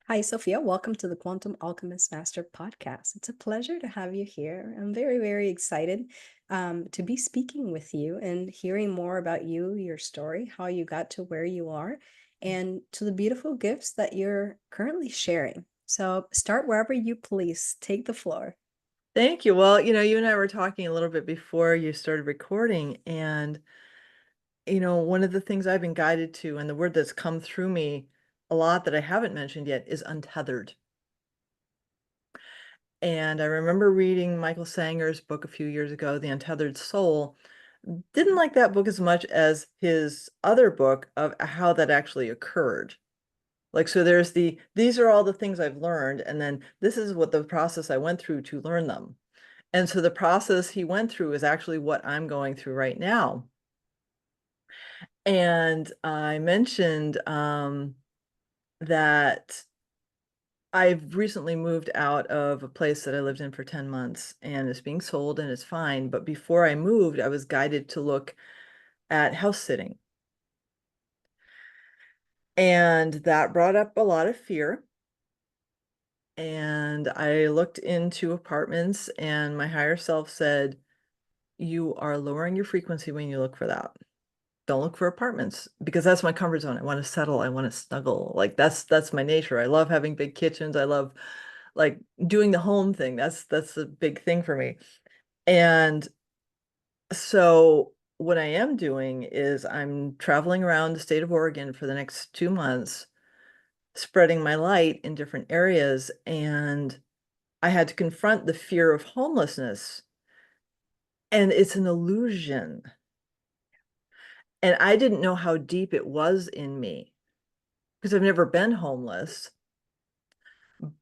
Hi, Sophia. Welcome to the Quantum Alchemist Master Podcast. It's a pleasure to have you here. I'm very, very excited to be speaking with you and hearing more about you, your story, how you got to where you are, and to the beautiful gifts that you're currently sharing. So start wherever you please. Take the floor. Thank you. Well, you and I were talking a little bit before you started recording, and one of the things I've been guided to, and the word that's come through me a lot that I haven't mentioned yet is untethered. And I remember reading Michael Sanger's book a few years ago, The Untethered Soul. Didn't like that book as much as his other book of how that actually occurred. Like, so these are all the things I've learned, and then this is what the process I went through to learn them. And so the process he went through is actually what I'm going through right now. And I mentioned that I've recently moved out of a place that I lived in for 10 months and it's being sold and it's fine. But before I moved, I was guided to look at house sitting. And that brought up a lot of fear. And I looked into apartments, and my higher self said, "You are lowering your frequency when you look for that. Don't look for apartments because that's my comfort zone. I want to settle. I want to snuggle. Like that's my nature. I love having big kitchens. I love like doing the home thing. That's a big thing for me. And so what I am doing is I'm traveling around the state of Oregon for the next 2 months, spreading my light in different areas. And I had to confront the fear of homelessness. And it's an illusion. And I didn't know how deep it was in me because I've never been homeless,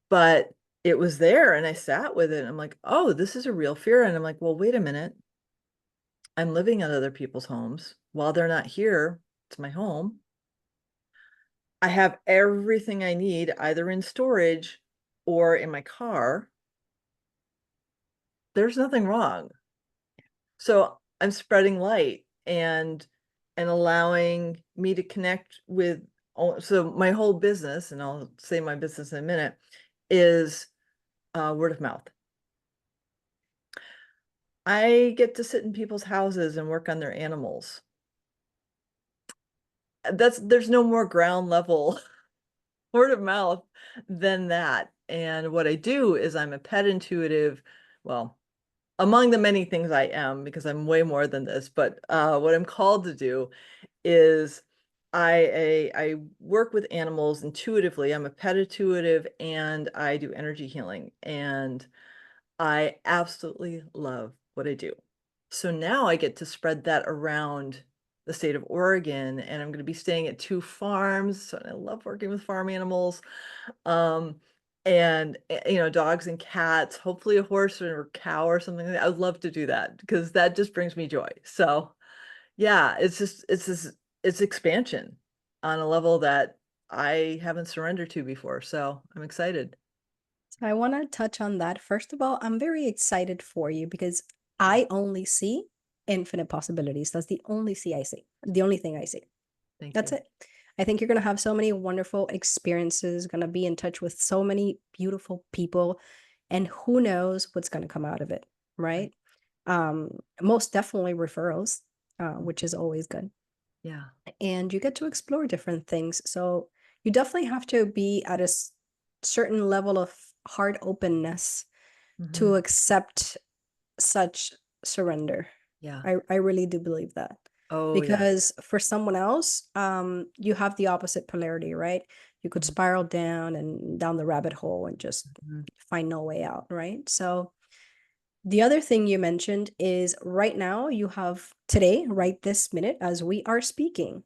but it was there and I sat with it. And I'm like, oh, this is a real fear. And I'm like, well, wait a minute. I'm living in other people's homes while they're not here. It's my home. I have everything I need either in storage or in my car. There's nothing wrong. So I'm spreading light and allowing me to connect with so my whole business, and I'll say my business in a minute, is word of mouth. I get to sit in people's houses and work on their animals. There's no more ground level word of mouth than that. And what I do is I'm a pet intuitive, well, among the many things I am, because I'm way more than this, but what I'm called to do is I work with animals intuitively. I'm a pet intuitive and I do energy healing. And I absolutely love what I do. So now I get to spread that around the state of Oregon, and I'm going to be staying at 2 farms. So I love working with farm animals, um, and dogs and cats. Hopefully, a horse or a cow or something like that. I would love to do that because that just brings me joy. So yeah, it's expansion on a level that I haven't surrendered to before. So I'm excited. So I want to touch on that. First of all, I'm very excited for you because I only see infinite possibilities. That's the only see I see. The only thing I see. Thank That's you. it. I think you're going to have so many wonderful experiences, going to be in touch with so many beautiful people, and who knows what's going to come out of it, Right. right? Most definitely referrals, which is always good. Yeah. And you get to explore different things. So you definitely have to be at a certain level of heart openness to Hmm. accept such surrender. Yeah. I really do believe that. Oh, yeah. Because for someone else, you have the opposite polarity, right? You could Mhm. spiral down and down the rabbit hole and just Mhm. find no way out, right? So the other thing you mentioned is right now you have today, right this minute, as we are speaking,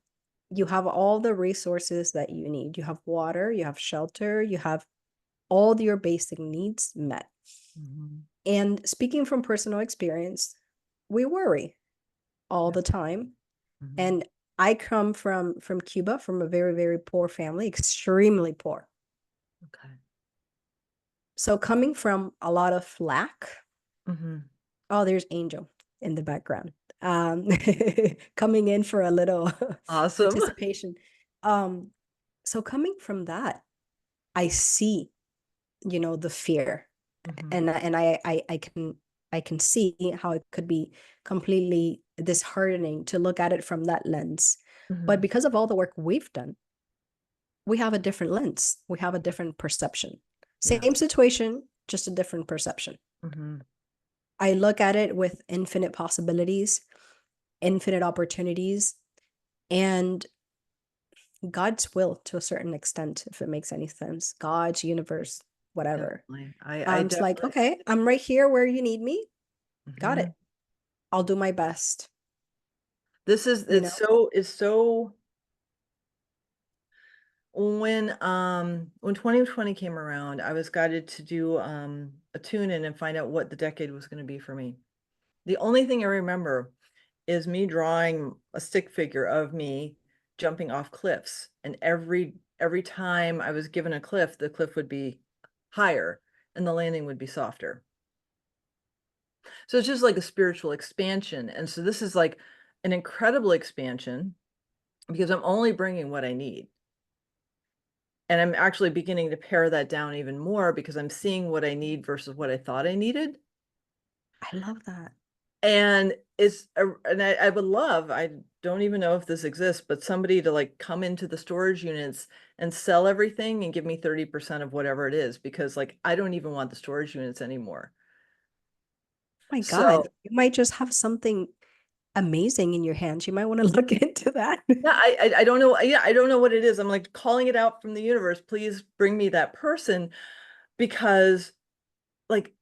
you have all the resources that you need. You have water, you have shelter, you have all your basic needs met. Mhm. And speaking from personal experience, we worry all Yeah. the time. Mhm. And I come from Cuba, from a very, very poor family, extremely poor. Okay. So coming from a lot of lack, Mhm. oh, there's Angel in the background. Um, coming in for a little Awesome. participation. Um, so coming from that, I see, the fear, Mhm. and I can see how it could be completely disheartening to look at it from that lens. But Mhm. because of all the work we've done, we have a different lens. We have a different perception. Yeah. Same situation, just a different perception. Mhm. I look at it with infinite possibilities, infinite opportunities, and God's will to a certain extent, if it makes any sense. God's universe, whatever. Definitely. I It's like, definitely. okay, I'm right here where you need me. Got Mhm. it. I'll do my best, This is you know. it's so when 2020 came around, I was guided to do a tune in and find out what the decade was going to be for me. The only thing I remember is me drawing a stick figure of me jumping off cliffs. And every time I was given a cliff, the cliff would be higher and the landing would be softer. So it's just like a spiritual expansion. And so this is like an incredible expansion because I'm only bringing what I need. And I'm actually beginning to pare that down even more because I'm seeing what I need versus what I thought I needed. I love that. And I would love, I don't even know if this exists, but somebody to like come into the storage units and sell everything and give me 30% of whatever it is, because like I don't even want the storage units anymore. My God, So you might just have something amazing in your hands. You might want to look into that. yeah, I don't know. Yeah, I don't know what it is. I'm like calling it out from the universe. Please bring me that person because like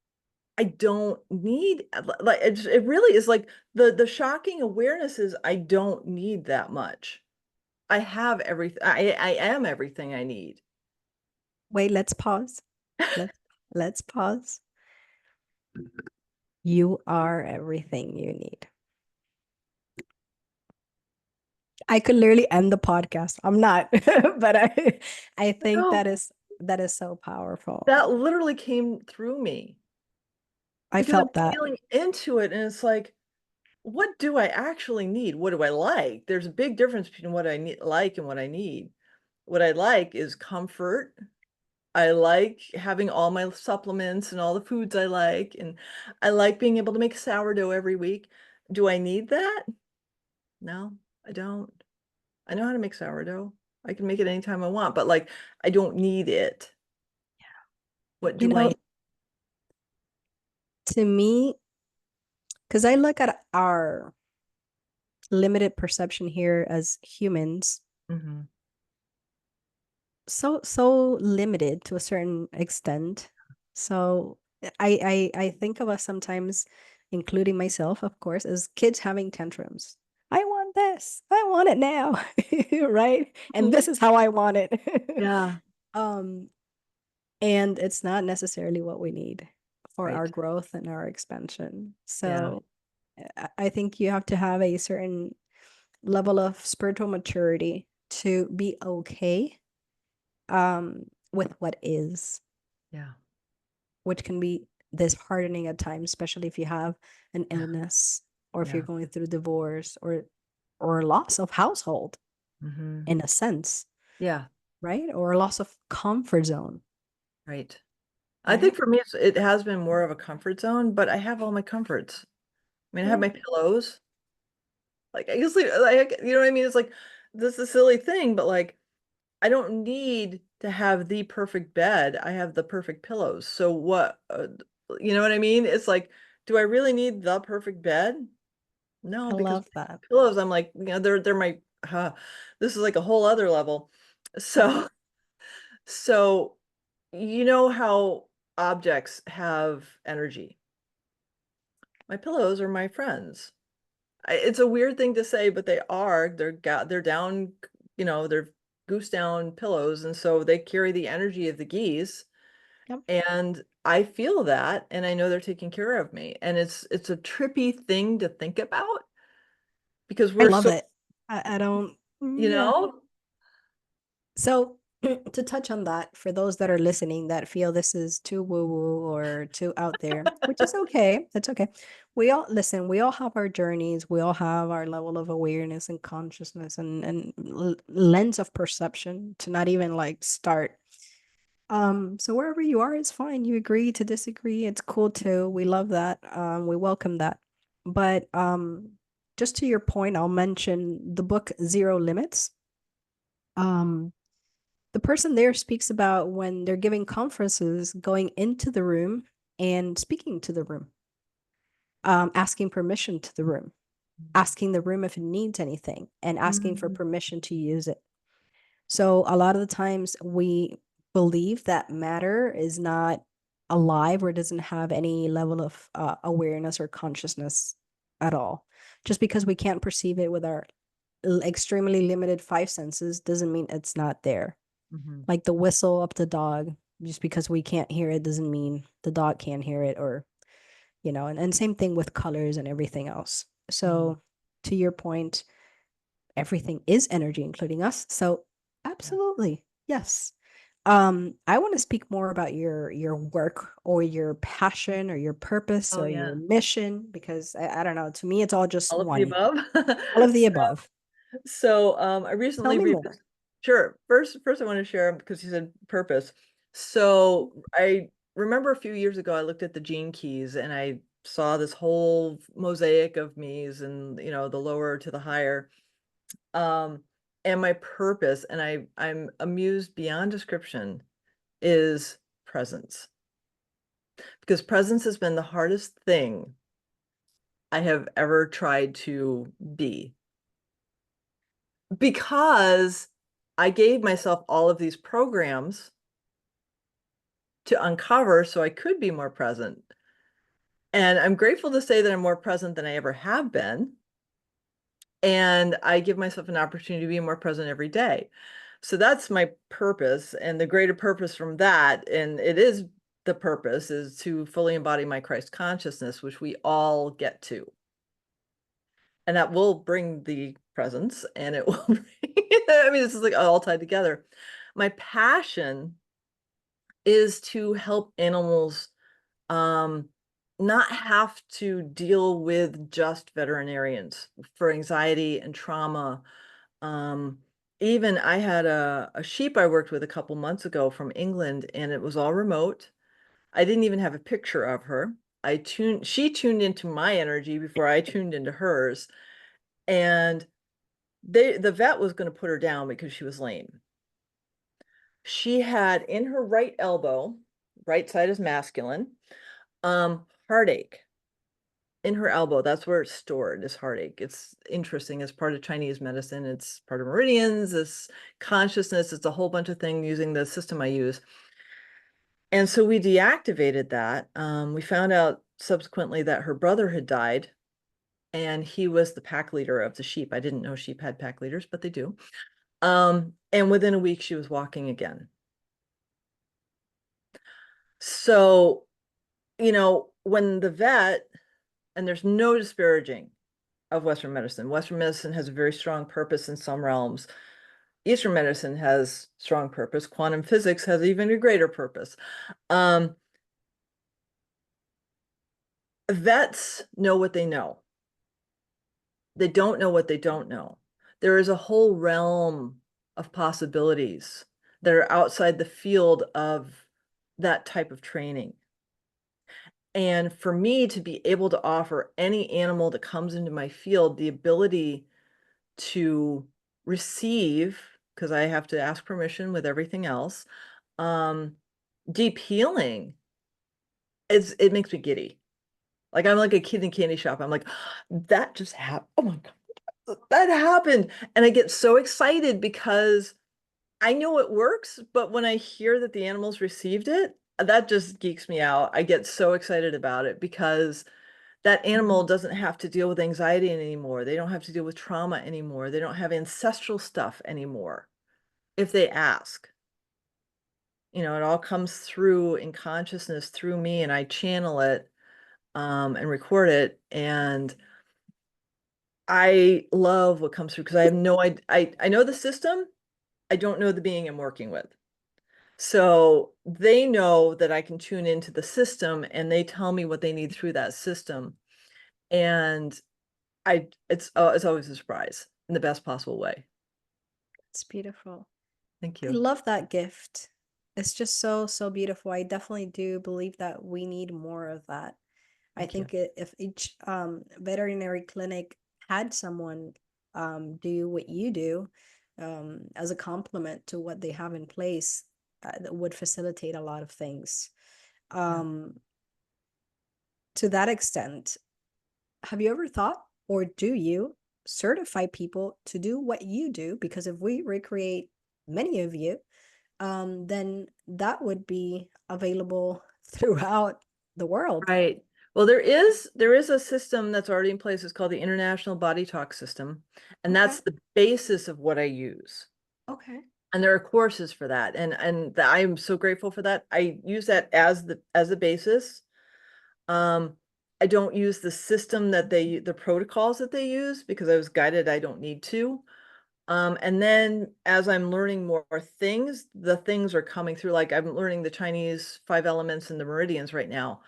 I don't need like it really is like the shocking awareness is I don't need that much. I have everything. I am everything I need. Wait, let's pause. Let's pause. You are everything you need. I could literally end the podcast. I'm not, but I think No, that is so powerful. that literally came through me I because I'm felt that. feeling into it and it's like, what do I actually need? What do I like? There's a big difference between what I need like and what I need. What I like is comfort. I like having all my supplements and all the foods I like, and I like being able to make sourdough every week. Do I need that? No, I don't. I know how to make sourdough. I can make it anytime I want, but like I don't need it. What You do I know, to me, because I look at our limited perception here as humans, Mhm. so limited to a certain extent. So I think of us sometimes, including myself, of course, as kids having tantrums. I want this. I want it now. Right? And Mhm. this is how I want it. Yeah, Um, and it's not necessarily what we need for our right. growth and our expansion. Yeah, So I think you have to have a certain level of spiritual maturity to be okay with what is, yeah, which can be disheartening at times, especially if you have an yeah, illness or if you're yeah. going through divorce or loss of household Hmm. in a sense, Yeah, right? Or a loss of comfort zone, right. I think right? for me, it has been more of a comfort zone, but I have all my comforts. I mean, I have Yeah, my pillows. Like I guess, like, you know what I mean? It's like this is a silly thing, but like I don't need to have the perfect bed. I have the perfect pillows. So what, you know what I mean? It's like, do I really need the perfect bed? No, I because love that. pillows, I'm like, they're my, this is like a whole other level. So, so you know how objects have energy. My pillows are my friends. It's a weird thing to say, but they are. They're down, they're goose down pillows, and so they carry the energy of the geese. Yep. And I feel that, and I know they're taking care of me. And it's a trippy thing to think about because I we're love so, it. I don't, you yeah. know, So to touch on that, for those that are listening that feel this is too woo-woo or too out there, which is okay. That's okay. We all listen, we all have our journeys, we all have our level of awareness and consciousness and lens of perception to not even like start. So wherever you are, it's fine. You agree to disagree. It's cool too. We love that. We welcome that. But just to your point, I'll mention the book Zero Limits. Um, the person there speaks about when they're giving conferences, going into the room and speaking to the room, asking permission to the room, asking the room if it needs anything, and asking for Mm, permission to use it. So a lot of the times we believe that matter is not alive or doesn't have any level of awareness or consciousness at all. Just because we can't perceive it with our extremely limited five senses doesn't mean it's not there. mhm. Like the whistle of the dog, just because we can't hear it doesn't mean the dog can't hear it, or, and same thing with colors and everything else. Mm, So to your point, everything is energy, including us. So yeah. absolutely, yes. I want to speak more about your work or your passion or your purpose Oh or your yeah. mission, because I don't know. To me, it's all just All of the one. above. All of the above. I Tell recently me revisited. more. Sure. First I want to share because you said purpose. So I remember a few years ago I looked at the gene keys and I saw this whole mosaic of me's and the lower to the higher. Um, and my purpose, and I'm amused beyond description, is presence. Because presence has been the hardest thing I have ever tried to be. Because I gave myself all of these programs to uncover so I could be more present. And I'm grateful to say that I'm more present than I ever have been. And I give myself an opportunity to be more present every day. So that's my purpose. And the greater purpose from that, and it is the purpose, is to fully embody my Christ consciousness, which we all get to. And that will bring the presence and it will bring, I mean, this is like all tied together. My passion is to help animals um, not have to deal with just veterinarians for anxiety and trauma. Um, Even I had a sheep I worked with a couple months ago from England, and it was all remote. I didn't even have a picture of her. She tuned into my energy before I tuned into hers. And the vet was going to put her down because she was lame. She had in her right elbow, right side is masculine, heartache in her elbow. That's where it's stored, is heartache. It's interesting. It's part of Chinese medicine. It's part of meridians, it's consciousness. It's a whole bunch of things using the system I use. And so we deactivated that. We found out subsequently that her brother had died and he was the pack leader of the sheep. I didn't know sheep had pack leaders, but they do. And within a week, she was walking again. So, when the vet, and there's no disparaging of Western medicine. Western medicine has a very strong purpose in some realms. Eastern medicine has strong purpose. Quantum physics has even a greater purpose. Um, Vets know what they know. They don't know what they don't know. There is a whole realm of possibilities that are outside the field of that type of training. And for me to be able to offer any animal that comes into my field the ability to receive, because I have to ask permission with everything else, um, deep healing, it makes me giddy. Like I'm like a kid in a candy shop. I'm like, that just happened. Oh my God, that happened. And I get so excited because I know it works, but when I hear that the animals received it, that just geeks me out. I get so excited about it because that animal doesn't have to deal with anxiety anymore. They don't have to deal with trauma anymore. They don't have ancestral stuff anymore if they ask. It all comes through in consciousness through me, and I channel it and record it. And I love what comes through because I have no idea. I know the system. I don't know the being I'm working with. So they know that I can tune into the system and they tell me what they need through that system. And it's always a surprise in the best possible way. It's beautiful. Thank I you. love that gift. It's just so, so beautiful. I definitely do believe that we need more of that. I Thank you. think if each veterinary clinic had someone do what you do as a complement to what they have in place, that would facilitate a lot of things. Yeah. Um, to that extent, have you ever thought, or do you certify people to do what you do? Because if we recreate many of you, then that would be available throughout the world. Right. Well, there is a system that's already in place. It's called the International Body Talk System, and Okay. that's the basis of what I use. Okay. And there are courses for that, and I'm so grateful for that. I use that as the basis. Um, I don't use the system that the protocols that they use because I was guided I don't need to. And then as I'm learning more things, the things are coming through. Like I'm learning the Chinese 5 elements and the meridians right now.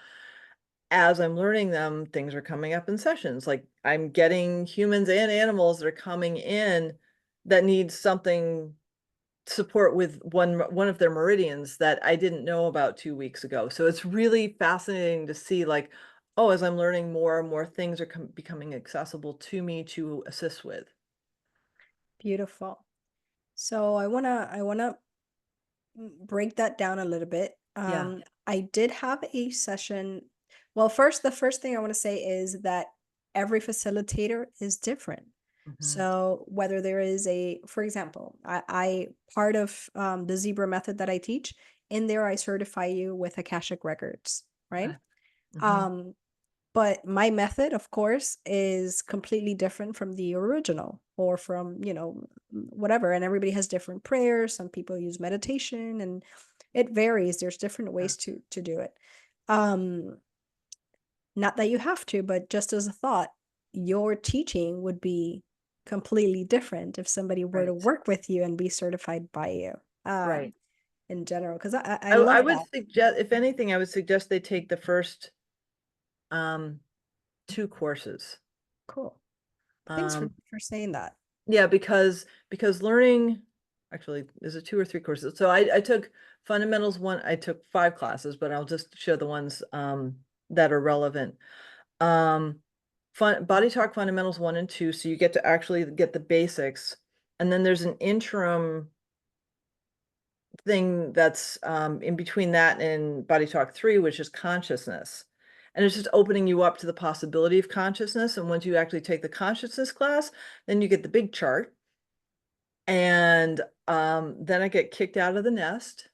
As I'm learning them, things are coming up in sessions. Like I'm getting humans and animals that are coming in that need something support with one of their meridians that I didn't know about 2 weeks ago. So it's really fascinating to see like, oh, as I'm learning more and more things are becoming accessible to me to assist with. Beautiful. So I wanna break that down a little bit. Yeah. I did have a session. Well, first, the first thing I want to say is that every facilitator is different. Hmm. So whether there is for example, I part of the zebra method that I teach, in there I certify you with Akashic records, right? Okay. Hmm. Um, but my method, of course, is completely different from the original or from, whatever. And everybody has different prayers. Some people use meditation and it varies. There's different Yeah. ways to do it. Um, Not that you have to, but just as a thought, your teaching would be completely different if somebody were to Right. work with you and be certified by you, Right. in general. Because I I love would that. suggest, if anything, I would suggest they take the first um 2 courses. Cool. Thanks Um, for saying that. yeah, because learning, actually, is it 2 or 3 courses? So I took fundamentals one, I took 5 classes, but I'll just show the ones that are relevant. Um, Body Talk Fundamentals 1 and 2, so you get to actually get the basics. And then there's an interim thing that's in between that and Body Talk 3, which is consciousness. And it's just opening you up to the possibility of consciousness. And once you actually take the consciousness class, then you get the big chart. And then I get kicked out of the nest.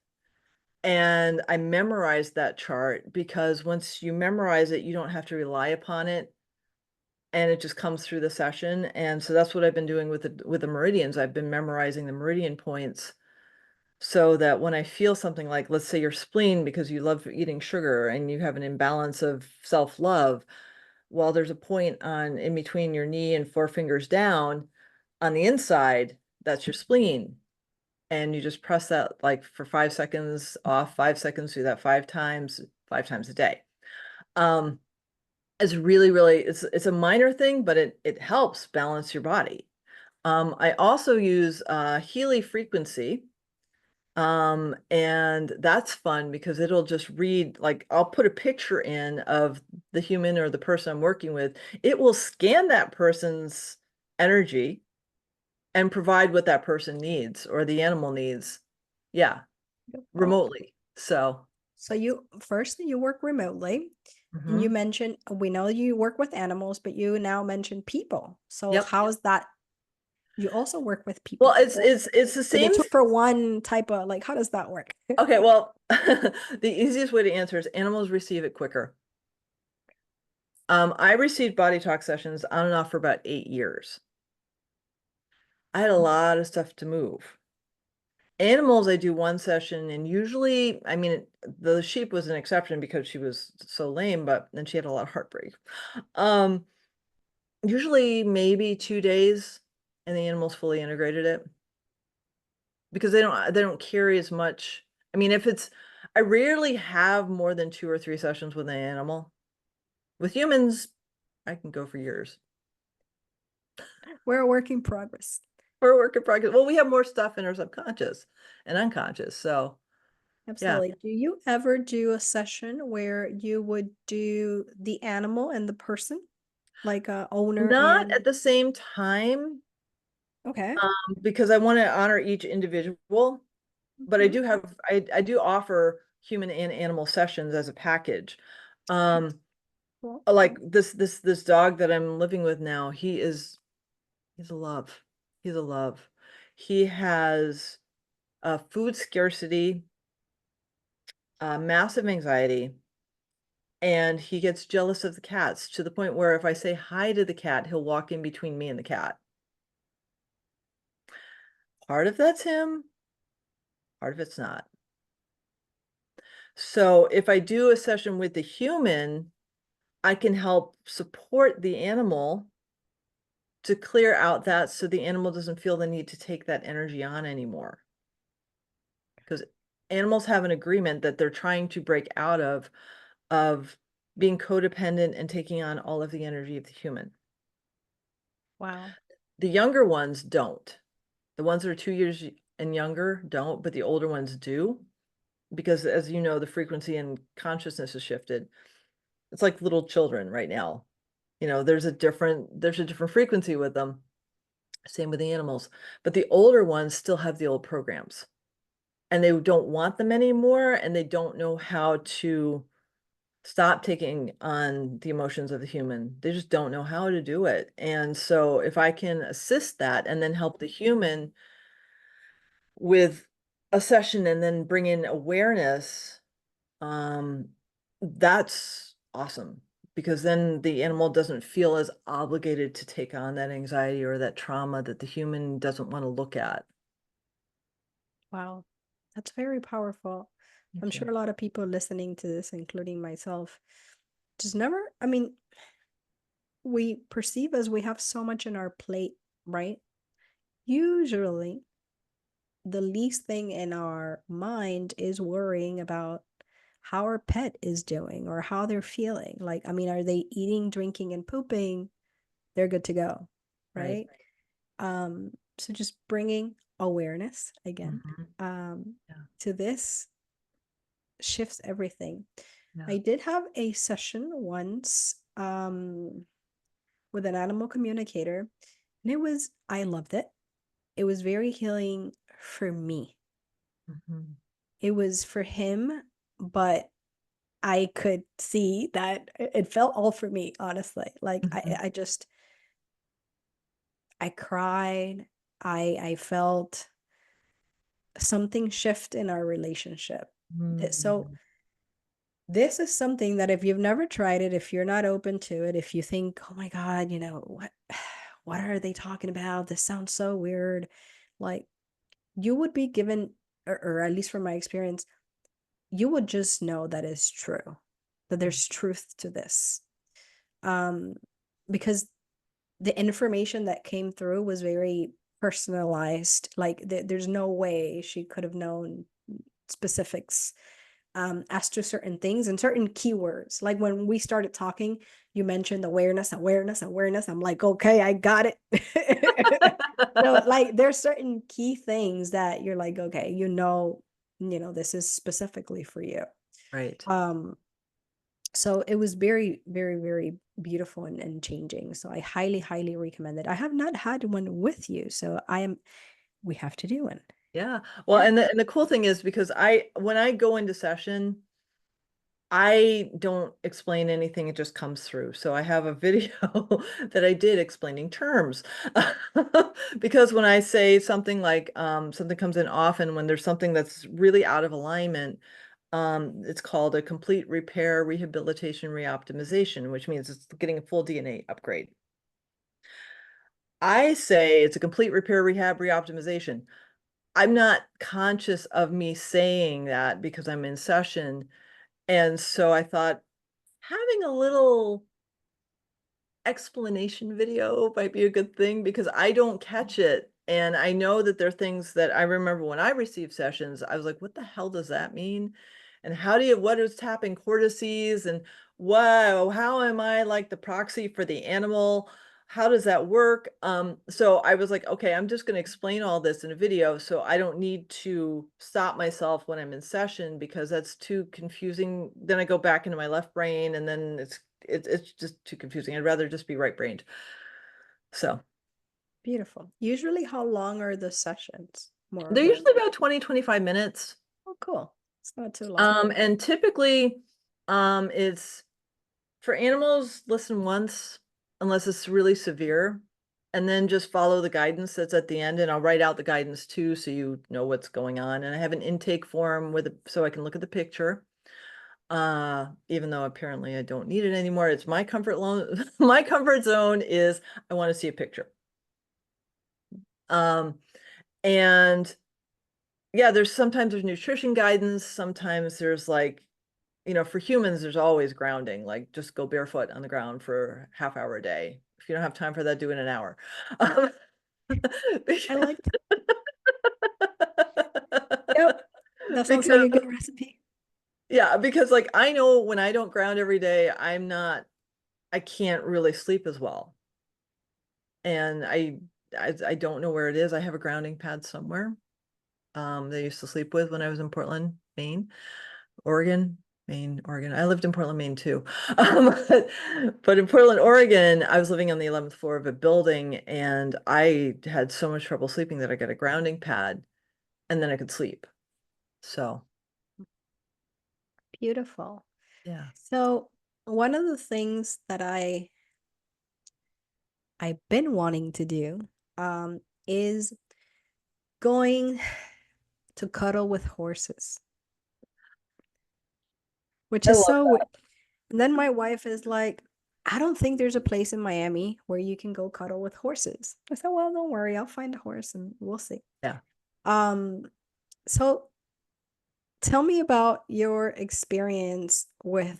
And I memorized that chart because once you memorize it, you don't have to rely upon it. And it just comes through the session. And so that's what I've been doing with the meridians. I've been memorizing the meridian points so that when I feel something like, let's say your spleen, because you love eating sugar and you have an imbalance of self-love, well, there's a point on in between your knee and 4 fingers down on the inside, that's your spleen. And you just press that like for 5 seconds off, 5 seconds, do that 5 times, 5 times a day. Um, it's really, really, it's a minor thing, but it helps balance your body. I also use Healy frequency. And that's fun because it'll just read, like I'll put a picture in of the human or the person I'm working with. It will scan that person's energy and provide what that person needs or the animal needs. Yeah, Beautiful. remotely. So, So you work remotely, and you mhm. mentioned we know you work with animals, but you now mention people. So Yep. how is that? You also work with Well, people, or it's the are they same. two for one type of, like, how does that work? Okay, well, the easiest way to answer is animals receive it quicker. I received body talk sessions on and off for about 8 years. I had a lot of stuff to move. Animals, I do one session, and usually, I mean, the sheep was an exception because she was so lame, but then she had a lot of heartbreak. Um, Usually maybe 2 days, and the animals fully integrated it because they don't carry as much. I mean, I rarely have more than 2 or 3 sessions with an animal. With humans, I can go for years. We're a work in progress. We're a work in progress. Well, we have more stuff in our subconscious and unconscious, so. Yeah. Absolutely. Do you ever do a session where you would do the animal and the person, like a owner Not at and the same time, okay. because I want to honor each individual, but I Mhm. do have I do offer human and animal sessions as a package. Um, Cool. like this dog that I'm living with now, he's a love. He's a love. He has food scarcity, massive anxiety, and he gets jealous of the cats to the point where if I say hi to the cat, he'll walk in between me and the cat. Part of that's him, part of it's not. So if I do a session with the human, I can help support the animal to clear out that so the animal doesn't feel the need to take that energy on anymore. Because animals have an agreement that they're trying to break out of being codependent and taking on all of the energy of the human. Wow. The younger ones don't. The ones that are 2 years and younger don't, but the older ones do. Because as you know, the frequency and consciousness has shifted. It's like little children right now. There's a different frequency with them. Same with the animals. But the older ones still have the old programs and they don't want them anymore and they don't know how to stop taking on the emotions of the human. They just don't know how to do it. And so if I can assist that and then help the human with a session and then bring in awareness, um, that's awesome because then the animal doesn't feel as obligated to take on that anxiety or that trauma that the human doesn't want to look at. Wow. That's very powerful. I'm Thank sure you. a lot of people listening to this, including myself, just never, I mean, we perceive as we have so much in our plate, right? Usually, the least thing in our mind is worrying about how our pet is doing or how they're feeling. Like, I mean, are they eating, drinking, and pooping? They're good to go, Right. right? So just bringing awareness again Mhm. um, Yeah. to this shifts everything. Yeah. I did have a session once with an animal communicator, and I loved it. It was very healing for me. Mhm. It was for him, but I could see that it felt all for me, honestly. Like Mhm. I cried. I felt something shift in our relationship. So Mhm. this is something that if you've never tried it, if you're not open to it, if you think, oh my God, what are they talking about? This sounds so weird. Like you would be given, or at least from my experience, you would just know that is true, that there's truth to this. Um, because the information that came through was very personalized. Like there's no way she could have known specifics as to certain things and certain keywords. Like when we started talking, you mentioned awareness, awareness, awareness. I'm like, okay, I got it. So like there's certain key things that you're like, okay, this is specifically for you. Right. Um, so it was very, very, very beautiful and changing. So I highly, highly recommend it. I have not had one with you, so we have to do one. Yeah. Well, Yeah. and the cool thing is because when I go into session, I don't explain anything, it just comes through. So I have a video that I did explaining terms. Because when I say something like something comes in often when there's something that's really out of alignment, it's called a complete repair, rehabilitation, reoptimization, which means it's getting a full DNA upgrade. I say it's a complete repair, rehab, reoptimization. I'm not conscious of me saying that because I'm in session. And so I thought having a little explanation video might be a good thing because I don't catch it. And I know that there are things that I remember when I received sessions, I was like, what the hell does that mean? And what is tapping cortices? And wow, how am I like the proxy for the animal? how does that work? So I was like, okay, I'm just going to explain all this in a video, so I don't need to stop myself when I'm in session because that's too confusing. Then I go back into my left brain, and then it's just too confusing. I'd rather just be right-brained. So Beautiful. Usually, how long are the sessions, more or they're less? usually about 20, 25 minutes. Oh, cool. It's not too long. And typically, it's for animals, listen once, unless it's really severe, and then just follow the guidance that's at the end. And I'll write out the guidance too, so you know what's going on. And I have an intake form with it, so I can look at the picture. Even though apparently I don't need it anymore. It's my comfort zone. My comfort zone is I want to see a picture. Um, and yeah, there's nutrition guidance. Sometimes there's like, for humans, there's always grounding, like just go barefoot on the ground for half hour a day. If you don't have time for that, do it in an hour. Um, I like that. Yep. That sounds like because a good recipe. yeah, because like I know when I don't ground every day, I can't really sleep as well. And I don't know where it is. I have a grounding pad somewhere. That I used to sleep with when I was in Portland, Maine. Oregon, Maine, Oregon. I lived in Portland, Maine too. But in Portland, Oregon, I was living on the 11th floor of a building and I had so much trouble sleeping that I got a grounding pad and then I could sleep. So, Beautiful. yeah. So, one of the things that I've been wanting to do is going to cuddle with horses, which I is love so that. weird. And then my wife is like, I don't think there's a place in Miami where you can go cuddle with horses. I said, well, don't worry, I'll find a horse and we'll see. Yeah. Um, so tell me about your experience with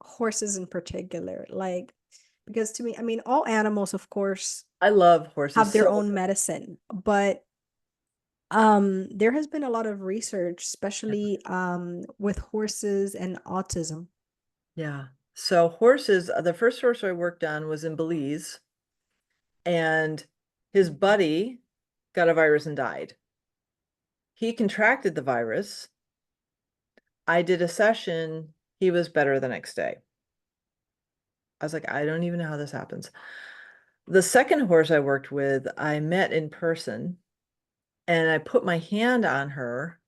horses in particular. Like, because to me, I mean, all animals, of course, I love horses have their so own medicine, but there has been a lot of research, much. especially with horses and autism. Yeah. So horses, the first horse I worked on was in Belize and his buddy got a virus and died. He contracted the virus. I did a session. He was better the next day. I was like, I don't even know how this happens. The second horse I worked with, I met in person and I put my hand on her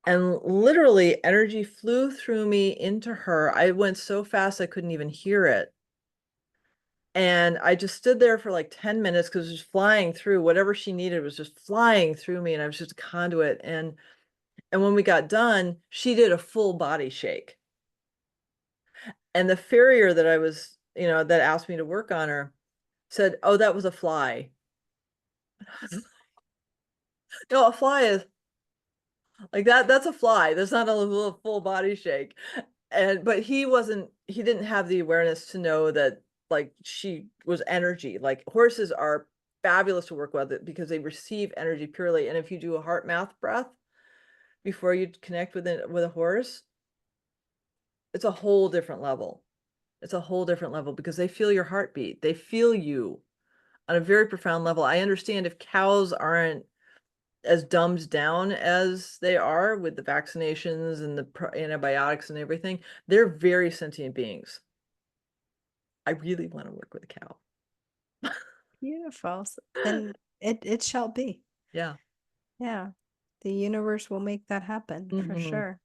and literally energy flew through me into her. I went so fast I couldn't even hear it. And I just stood there for like 10 minutes because it was just flying through whatever she needed was just flying through me and I was just a conduit. And when we got done, she did a full body shake. And the farrier that I was, that asked me to work on her said, "Oh, that was a fly." No, a fly is like that. That's a fly. That's not a little full body shake. But he didn't have the awareness to know that like she was energy. Like horses are fabulous to work with it because they receive energy purely. And if you do a heart mouth breath before you connect with a horse, it's a whole different level. It's a whole different level because they feel your heartbeat. They feel you on a very profound level. I understand if cows aren't as dumbed down as they are with the vaccinations and the antibiotics and everything, they're very sentient beings. I really want to work with a cow. Beautiful. Then it shall be. Yeah. Yeah. The universe will make that happen for Hmm. sure.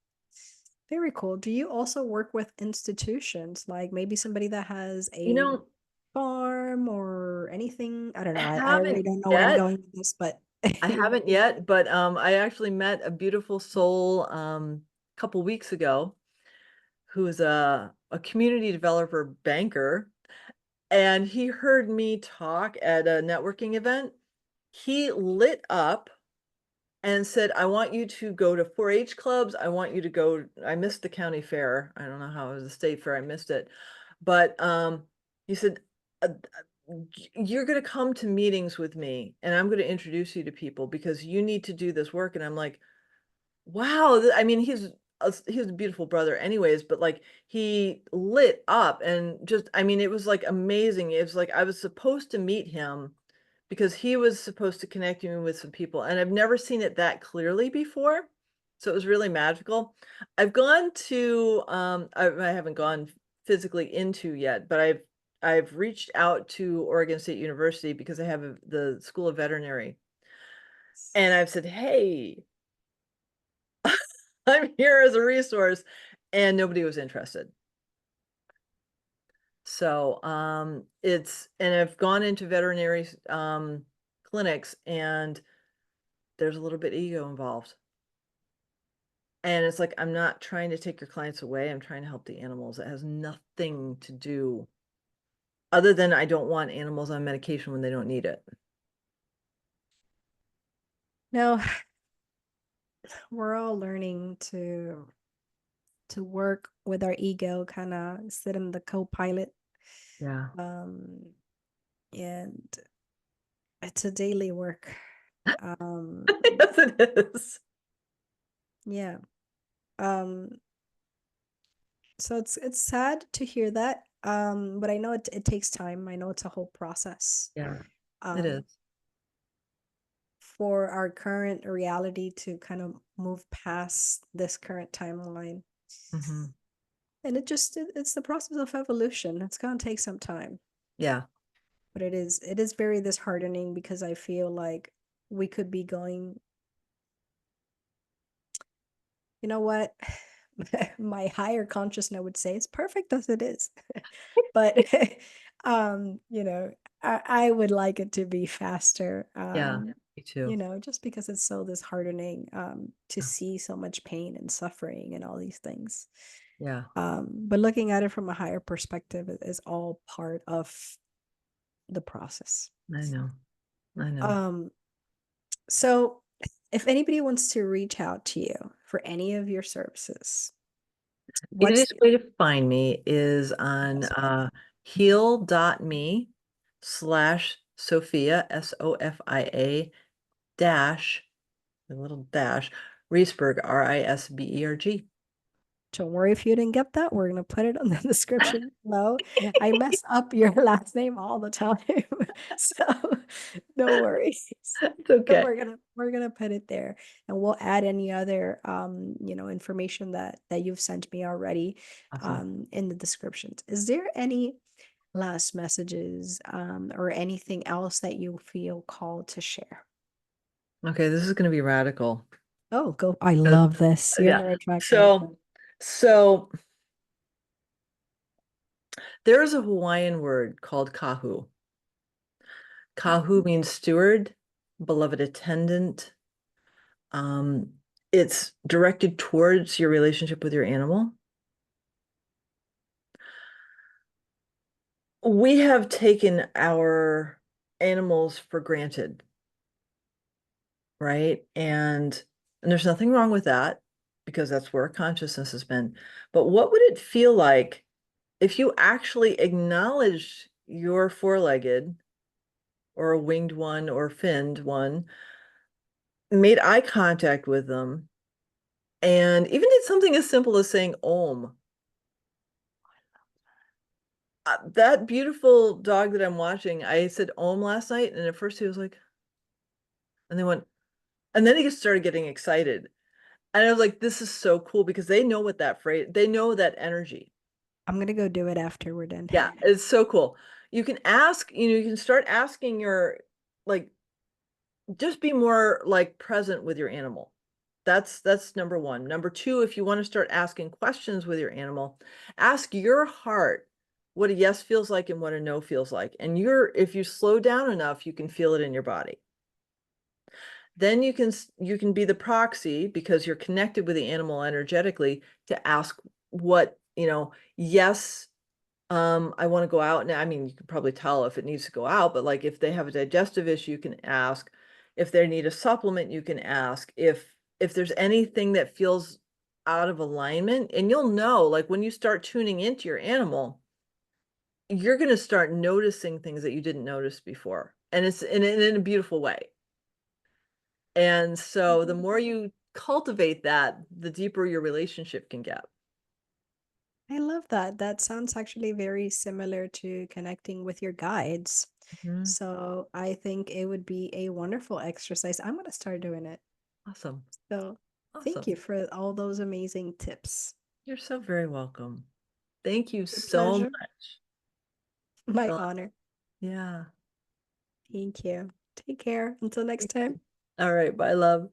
Very cool. Do you also work with institutions, like maybe somebody that has You a know, farm or anything? I don't I know. I really haven't don't know where I'm yet. going with this, but I haven't yet, but I actually met a beautiful soul a couple weeks ago who is a community developer banker, and he heard me talk at a networking event. He lit up and said, I want you to go to 4-H clubs. I want you to go. I missed the county fair. I don't know how it was the state fair. I missed it. But he said, you're going to come to meetings with me and I'm going to introduce you to people because you need to do this work. And I'm like, wow. I mean, he was a beautiful brother anyways, but like he lit up and just, I mean, it was like amazing. It was like I was supposed to meet him because he was supposed to connect me with some people, and I've never seen it that clearly before. So it was really magical. I've gone to I haven't gone physically into yet, but I've reached out to Oregon State University because I have the School of Veterinary. And I've said, "Hey, I'm here as a resource," and nobody was interested. So and I've gone into veterinary clinics, and there's a little bit ego involved. And it's like, I'm not trying to take your clients away. I'm trying to help the animals. It has nothing to do other than I don't want animals on medication when they don't need it. No, we're all learning to work with our ego, kind of sit in the co-pilot. Yeah. Um, and it's a daily work. Yes, it is. Yeah. Um, so it's sad to hear that. But I know it takes time. I know it's a whole process. Yeah, it Um, is. for our current reality to kind of move past this current timeline. Hmm. And it's the process of evolution. It's gonna take some time. Yeah. But it is very disheartening because I feel like we could be going, you know what? My higher consciousness would say it's perfect as it is. But you know, I would like it to be faster. Yeah, me too. Just because it's so disheartening to Yeah. see so much pain and suffering and all these things. Yeah, But looking at it from a higher perspective is all part of the process. I know. I know. Um, so if anybody wants to reach out to you for any of your services, what's Easiest way to find me is the on best way? heal.me/Sophia, Sofia dash, a little dash, Risberg, Risberg. Don't worry if you didn't get that. We're gonna put it on the description below. I mess up your last name all the time, so no worries. It's But okay. we're gonna put it there, and we'll add any other information that you've sent me already Awesome. in the descriptions. Is there any last messages or anything else that you feel called to share? Okay, this is going to be radical. Oh, go! I 'Cause- love this. You're Yeah. gonna attract everything. So there is a Hawaiian word called kahu. Kahu means steward, beloved attendant. Um, it's directed towards your relationship with your animal. We have taken our animals for granted, right? And there's nothing wrong with that because that's where our consciousness has been. But what would it feel like if you actually acknowledged your four-legged or a winged one or finned one, made eye contact with them, and even did something as simple as saying Om? That beautiful dog that I'm watching, I said Om last night, and at first he was like, and they went, and then he just started getting excited. And I was like, this is so cool because they know what that phrase, they know that energy. I'm gonna go do it after we're done. Yeah, it's so cool. You can ask, you can start asking your, like, just be more like present with your animal. That's number one. Number two, if you want to start asking questions with your animal, ask your heart what a yes feels like and what a no feels like. And if you slow down enough, you can feel it in your body. Then you can be the proxy because you're connected with the animal energetically to ask what, yes, I want to go out. Now, I mean, you can probably tell if it needs to go out, but like if they have a digestive issue, you can ask. If they need a supplement, you can ask. If there's anything that feels out of alignment, and you'll know, like when you start tuning into your animal, you're going to start noticing things that you didn't notice before. And it's in a beautiful way. And so the more you cultivate that, the deeper your relationship can get. I love that. That sounds actually very similar to connecting with your guides. Mhm. So I think it would be a wonderful exercise. I'm going to start doing it. Awesome. So thank you Awesome. for all those amazing tips. You're so very welcome. Thank you A so pleasure. much. My I honor. Yeah. Thank you. Take care. Until next time. All right. Bye, love.